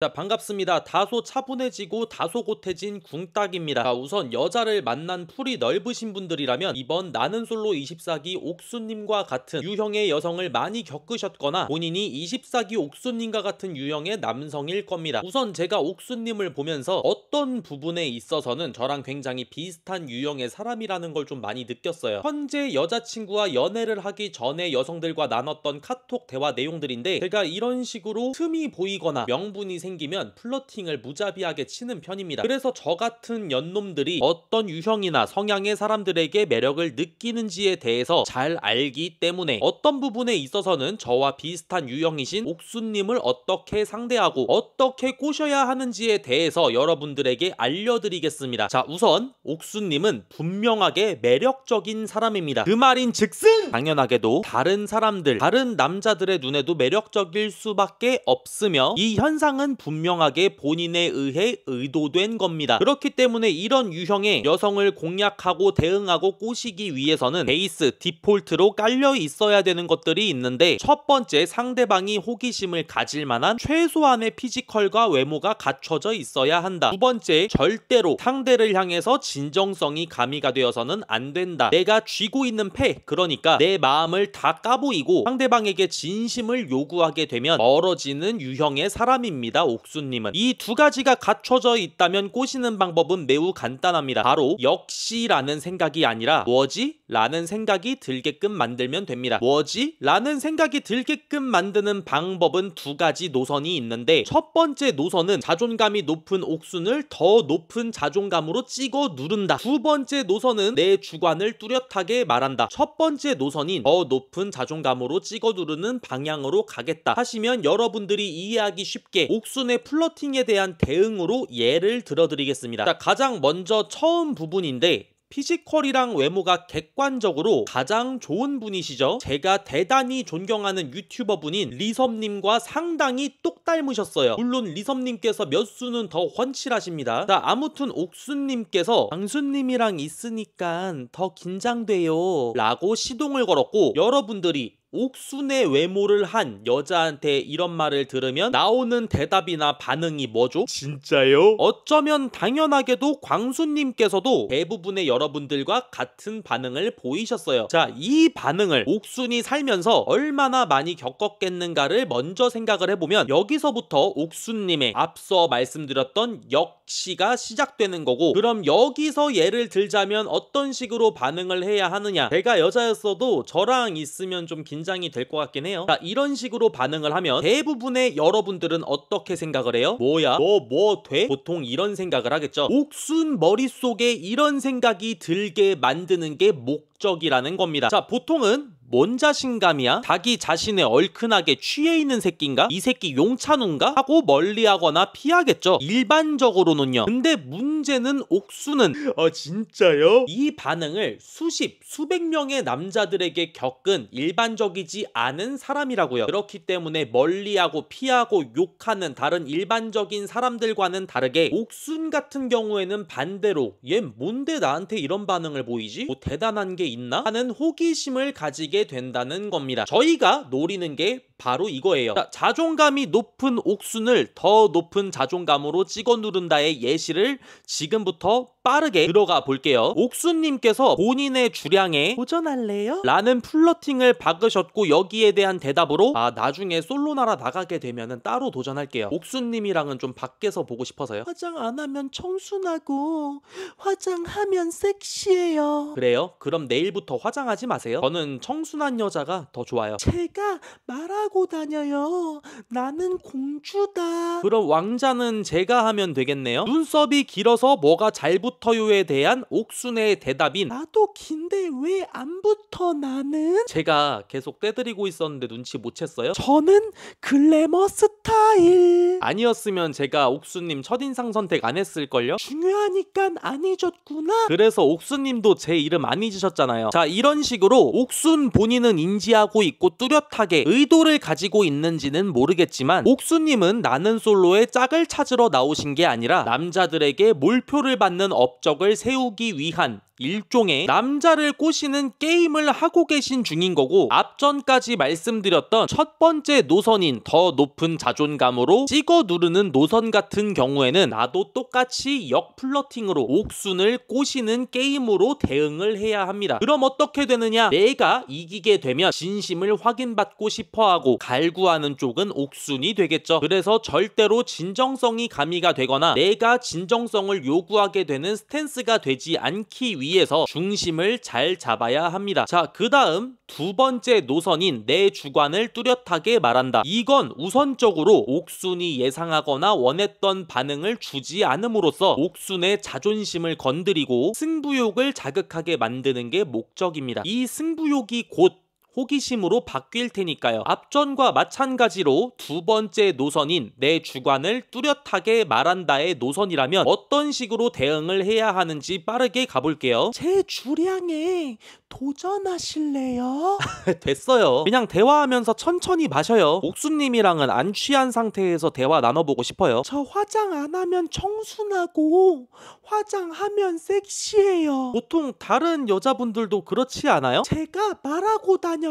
자, 반갑습니다. 다소 차분해지고 다소 고태진 궁딱입니다. 자, 우선 여자를 만난 풀이 넓으신 분들이라면 이번 나는 솔로 24기 옥수님과 같은 유형의 여성을 많이 겪으셨거나 본인이 24기 옥수님과 같은 유형의 남성일 겁니다. 우선 제가 옥수님을 보면서 어떤 부분에 있어서는 저랑 굉장히 비슷한 유형의 사람이라는 걸 좀 많이 느꼈어요. 현재 여자친구와 연애를 하기 전에 여성들과 나눴던 카톡 대화 내용들인데, 제가 이런 식으로 틈이 보이거나 명분이 생기면 플러팅을 무자비하게 치는 편입니다. 그래서 저 같은 연놈들이 어떤 유형이나 성향의 사람들에게 매력을 느끼는지에 대해서 잘 알기 때문에 어떤 부분에 있어서는 저와 비슷한 유형이신 옥수님을 어떻게 상대하고 어떻게 꼬셔야 하는지에 대해서 여러분들에게 알려드리겠습니다. 자, 우선 옥수님은 분명하게 매력적인 사람입니다. 그 말인 즉슨 당연하게도 다른 사람들, 다른 남자들의 눈에도 매력적일 수밖에 없으며, 이 현상은 분명하게 본인에 의해 의도된 겁니다. 그렇기 때문에 이런 유형의 여성을 공략하고 대응하고 꼬시기 위해서는 베이스 디폴트로 깔려 있어야 되는 것들이 있는데, 첫 번째, 상대방이 호기심을 가질 만한 최소한의 피지컬과 외모가 갖춰져 있어야 한다. 두 번째, 절대로 상대를 향해서 진정성이 가미가 되어서는 안 된다. 내가 쥐고 있는 패, 그러니까 내 마음을 다 까보이고 상대방에게 진심을 요구하게 되면 멀어지는 유형의 사람입니다. 옥수님은 이 두 가지가 갖춰져 있다면 꼬시는 방법은 매우 간단합니다. 바로 역시라는 생각이 아니라 뭐지? 라는 생각이 들게끔 만들면 됩니다. 뭐지? 라는 생각이 들게끔 만드는 방법은 두 가지 노선이 있는데, 첫 번째 노선은 자존감이 높은 옥순을 더 높은 자존감으로 찍어 누른다. 두 번째 노선은 내 주관을 뚜렷하게 말한다. 첫 번째 노선인 더 높은 자존감으로 찍어 누르는 방향으로 가겠다 하시면 여러분들이 이해하기 쉽게 옥순의 플러팅에 대한 대응으로 예를 들어드리겠습니다. 자, 가장 먼저 처음 부분인데, 피지컬이랑 외모가 객관적으로 가장 좋은 분이시죠. 제가 대단히 존경하는 유튜버 분인 리섭님과 상당히 똑 닮으셨어요. 물론 리섭님께서 몇 수는 더 훤칠하십니다. 자, 아무튼 옥수님께서 광수님이랑 있으니까 더 긴장돼요 라고 시동을 걸었고, 여러분들이 옥순의 외모를 한 여자한테 이런 말을 들으면 나오는 대답이나 반응이 뭐죠? 진짜요? 어쩌면 당연하게도 광수님께서도 대부분의 여러분들과 같은 반응을 보이셨어요. 자, 이 반응을 옥순이 살면서 얼마나 많이 겪었겠는가를 먼저 생각을 해보면, 여기서부터 옥순님의 앞서 말씀드렸던 역시가 시작되는 거고, 그럼 여기서 예를 들자면 어떤 식으로 반응을 해야 하느냐. 제가 여자였어도 저랑 있으면 좀 긴장이 될 것 같긴 해요. 자, 이런 식으로 반응을 하면 대부분의 여러분들은 어떻게 생각을 해요? 뭐야? 뭐 돼? 보통 이런 생각을 하겠죠. 옥순 머릿속에 이런 생각이 들게 만드는 게 목적이라는 겁니다. 자, 보통은 뭔 자신감이야? 자기 자신에 얼큰하게 취해 있는 새끼인가? 이 새끼 용찬우인가? 하고 멀리하거나 피하겠죠. 일반적으로는요. 근데 문제는 옥수는 진짜요? 이 반응을 수백 명의 남자들에게 겪은 일반적이지 않은 사람이라고요. 그렇기 때문에 멀리하고 피하고 욕하는 다른 일반적인 사람들과는 다르게, 옥순 같은 경우에는 반대로 얘 뭔데 나한테 이런 반응을 보이지? 뭐 대단한 게 있나? 하는 호기심을 가지게 된다는 겁니다. 저희가 노리는 게 바로 이거예요. 자, 자존감이 높은 옥순을 더 높은 자존감으로 찍어 누른다의 예시를 지금부터 빠르게 들어가 볼게요. 옥순님께서 본인의 주량에 도전할래요? 라는 플러팅을 박으셨고, 여기에 대한 대답으로 나중에 솔로나라 나가게 되면은 따로 도전할게요. 옥순님이랑은 좀 밖에서 보고 싶어서요. 화장 안 하면 청순하고 화장하면 섹시해요. 그래요? 그럼 내일부터 화장하지 마세요. 저는 청순한 여자가 더 좋아요. 제가 말하고 다녀요. 나는 공주다. 그럼 왕자는 제가 하면 되겠네요. 눈썹이 길어서 뭐가 잘 붙어요에 대한 옥순의 대답인 나도 긴데 왜 안 붙어 나는? 제가 계속 떼드리고 있었는데 눈치 못 챘어요? 저는 글래머 스타일. 아니었으면 제가 옥순님 첫인상 선택 안 했을걸요? 중요하니까 안 잊었구나. 그래서 옥순님도 제 이름 안 잊으셨잖아요. 자, 이런 식으로 옥순 본인은 인지하고 있고 뚜렷하게 의도를 가지고 있는지는 모르겠지만, 옥순님은 나는 솔로의 짝을 찾으러 나오신 게 아니라 남자들에게 몰표를 받는 업적을 세우기 위한 일종의 남자를 꼬시는 게임을 하고 계신 중인 거고, 앞전까지 말씀드렸던 첫 번째 노선인 더 높은 자존감으로 찍어 누르는 노선 같은 경우에는 나도 똑같이 역플러팅으로 옥순을 꼬시는 게임으로 대응을 해야 합니다. 그럼 어떻게 되느냐? 내가 이기게 되면 진심을 확인받고 싶어하고 갈구하는 쪽은 옥순이 되겠죠. 그래서 절대로 진정성이 가미가 되거나 내가 진정성을 요구하게 되는 스탠스가 되지 않기 위해서 중심을 잘 잡아야 합니다. 자, 그 다음 두 번째 노선인 내 주관을 뚜렷하게 말한다. 이건 우선적으로 옥순이 예상하거나 원했던 반응을 주지 않음으로써 옥순의 자존심을 건드리고 승부욕을 자극하게 만드는 게 목적입니다. 이 승부욕이 곧 호기심으로 바뀔 테니까요. 앞전과 마찬가지로 두 번째 노선인 내 주관을 뚜렷하게 말한다의 노선이라면 어떤 식으로 대응을 해야 하는지 빠르게 가볼게요. 제 주량에 도전하실래요? 됐어요. 그냥 대화하면서 천천히 마셔요. 옥수님이랑은 안 취한 상태에서 대화 나눠보고 싶어요. 저 화장 안 하면 청순하고 화장하면 섹시해요. 보통 다른 여자분들도 그렇지 않아요? 제가 말하고 다녀요.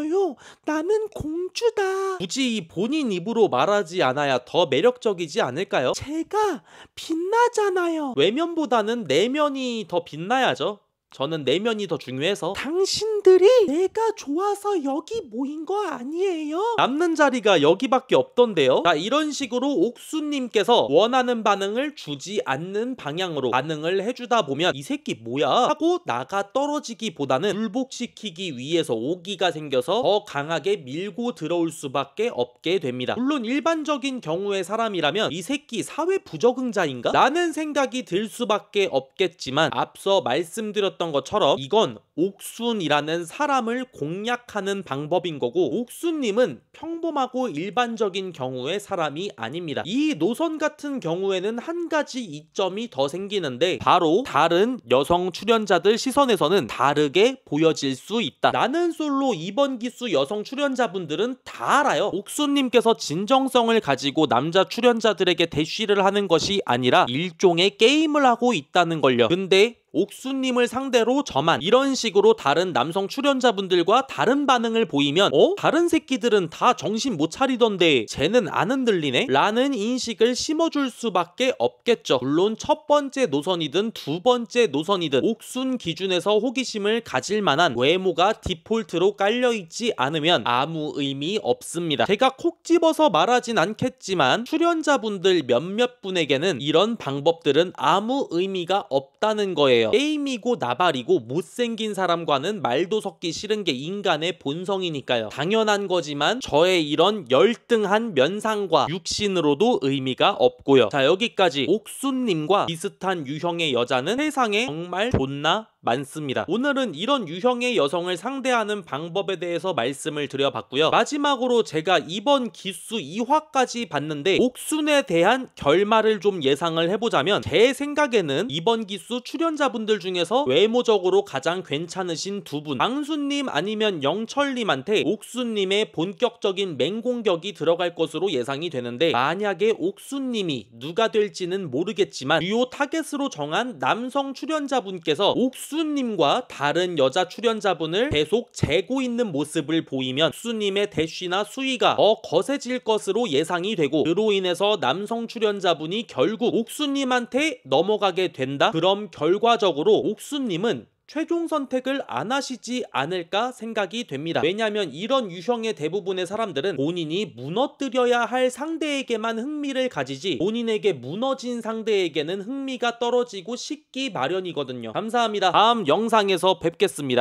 나는 공주다. 굳이 본인 입으로 말하지 않아야 더 매력적이지 않을까요? 제가 빛나잖아요. 외면보다는 내면이 더 빛나야죠. 저는 내면이 더 중요해서. 당신들이 내가 좋아서 여기 모인 거 아니에요? 남는 자리가 여기밖에 없던데요. 자, 이런 식으로 옥수님께서 원하는 반응을 주지 않는 방향으로 반응을 해주다 보면 이 새끼 뭐야? 하고 나가 떨어지기보다는 굴복시키기 위해서 오기가 생겨서 더 강하게 밀고 들어올 수밖에 없게 됩니다. 물론 일반적인 경우의 사람이라면 이 새끼 사회 부적응자인가? 라는 생각이 들 수밖에 없겠지만, 앞서 말씀드렸던 것처럼 이건 옥순이라는 사람을 공략하는 방법인 거고, 옥순님은 평범하고 일반적인 경우의 사람이 아닙니다. 이 노선 같은 경우에는 한 가지 이점이 더 생기는데, 바로 다른 여성 출연자들 시선에서는 다르게 보여질 수 있다. 나는 솔로 이번 기수 여성 출연자분들은 다 알아요. 옥순님께서 진정성을 가지고 남자 출연자들에게 대쉬를 하는 것이 아니라 일종의 게임을 하고 있다는 걸요. 근데 옥수님을 상대로 저만 이런 식으로 다른 남성 출연자분들과 다른 반응을 보이면 다른 새끼들은 다 정신 못 차리던데 쟤는 안 흔들리네? 라는 인식을 심어줄 수밖에 없겠죠. 물론 첫 번째 노선이든 두 번째 노선이든 옥순 기준에서 호기심을 가질 만한 외모가 디폴트로 깔려있지 않으면 아무 의미 없습니다. 제가 콕 집어서 말하진 않겠지만 출연자분들 몇몇 분에게는 이런 방법들은 아무 의미가 없다는 거예요. 게임이고 나발이고 못생긴 사람과는 말도 섞기 싫은 게 인간의 본성이니까요. 당연한 거지만 저의 이런 열등한 면상과 육신으로도 의미가 없고요. 자, 여기까지 옥순님과 비슷한 유형의 여자는 세상에 정말 존나 많습니다. 오늘은 이런 유형의 여성을 상대하는 방법에 대해서 말씀을 드려봤고요. 마지막으로 제가 이번 기수 2화까지 봤는데 옥순에 대한 결말을 좀 예상을 해보자면, 제 생각에는 이번 기수 출연자분들 중에서 외모적으로 가장 괜찮으신 두 분, 광수님 아니면 영철님한테 옥순님의 본격적인 맹공격이 들어갈 것으로 예상이 되는데, 만약에 옥순님이 누가 될지는 모르겠지만 주요 타겟으로 정한 남성 출연자분께서 옥수님과 다른 여자 출연자분을 계속 재고 있는 모습을 보이면 옥수님의 대쉬나 수위가 더 거세질 것으로 예상이 되고, 그로 인해서 남성 출연자분이 결국 옥수님한테 넘어가게 된다? 그럼 결과적으로 옥수님은 최종 선택을 안 하시지 않을까 생각이 됩니다. 왜냐하면 이런 유형의 대부분의 사람들은 본인이 무너뜨려야 할 상대에게만 흥미를 가지지 본인에게 무너진 상대에게는 흥미가 떨어지고 식기 마련이거든요. 감사합니다. 다음 영상에서 뵙겠습니다.